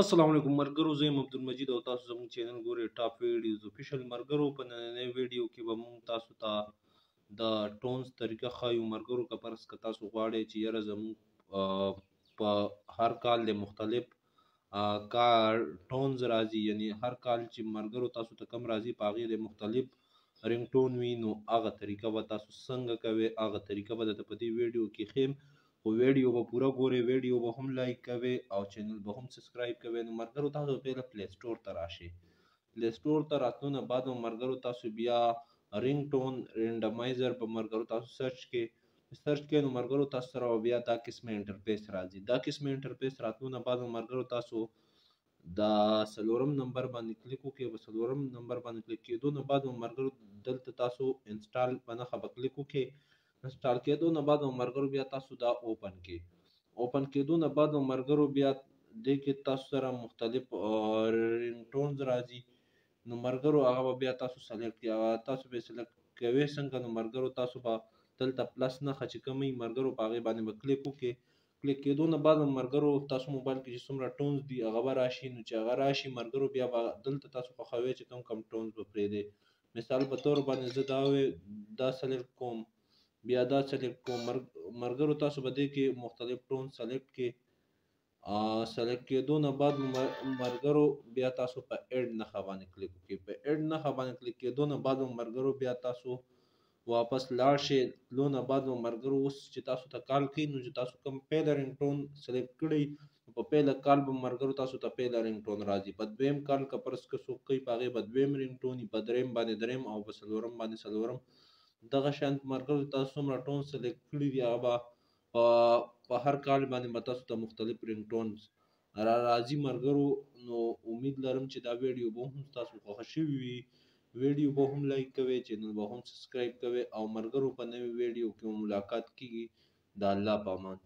السلام علیکم مرګرو، زه یم عبدالمجید او تاسو زموږ چینل ګورئ ټاپ ویډیوز افیشل. مرګرو په نننۍ ویډیو کې به موږ تاسو ته د ټونز طریقه ښایو. مرګرو که فرض که تاسو غواړئ چې یاره زموږ په هر کال د مختلف ټونز راځي، یعنی هر کال چې مرګرو تاسو ته کم راځي په هغې د مختلف رنګ ټون وي، نو هغه طریقه به تاسو څنګه کوئ، هغه طریقه به درته په دې ویډیو کې ښیم. خو ویډیو به پوره ګورئ، ویډیو به هم لایک کوئ او چینل به هم سبسکرایب کوئ. نو مرګرو تاسو پهله پلی سټور ته راشئ. پلی سټور ته راتلو نه بعد مرګرو تاسو بیا رنګ ټون رینډمایزر په مرګرو تاسو سرچ کې نو مرګرو تاسو سره بیا دا قسمه انټرفیس راځي. دا قسمه انټرفیس راتلو نه بعد مرګرو تاسو دا څلورم نمبر باندې کلیک وکړئ. په څلورم نمبر باندې کلیک کېدو نه بعد مرګرو دلته تاسو انسټال په نښه به کلیک وکړئ. انسټال کېدو نه بعد مرګرو بیا تاسو دا اوپن کړئ. اوپن کېدو نه بعد مرګرو بیا دې کې تاسو سره مختلف رنګ ټونز راځي. نو مرګرو هغه به بیا تاسو سلیکټ کړئ. هغه تاسو به سلیکټ کوئ څنګه، نو مرګرو تاسو به دلته پلس نښه چې کوم وي مرګرو په هغې باندې به کلیک وکړئ. کلیک کېدو نه بعد مرګرو تاسو موبایل کې چې څومره ټونز دي هغه به راشي. نو چې هغه راشي مرګرو بیا به دلته تاسو خوښوئ چې کوم ټونز به پرېږدئ. مثال په طور باندې زه دا سلیکټ کوم، بیا دا سلیکټ کوم. مرګرو تاسو به دې کې مختلف ټون سلیکټ کې سلیکټ کېدو نه بعد مرګرو بیا تاسو په اډ نښه باندې کلیک وکړئ. په اډ نښه باندې کلیک کېدو نه بعد مرګرو بیا تاسو واپس لاړ شئ. تلو نه بعد مرګرو اوس چې تاسو ته کال کوي، نو چې تاسو کوم پیله رنګ ټون سلیکټ کړئ په پیله کال به مرګرو تاسو ته پیله رنګ ټون راځي. په دویم کال که فرض که څوک کوي په هغې به دویم رنګ ټون وي، په دریم باندې دریم او په څلورم باندې څلورم. دغه شان مرګرو تاسو څومره ټون سلیکټ کړي دي هغه به په هر کال باندې به تاسو ته مختلف رنګ ټونز را راځي مرګرو. نو امید لرم چې دا ویډیو به هم تاسو خوښه شوي وي. ویډیو به هم لایک کوئ، چینل به هم سبسکرایب کوئ او مرګرو په نوې ویډیو کې ملاقات کیږي. د الله په امان.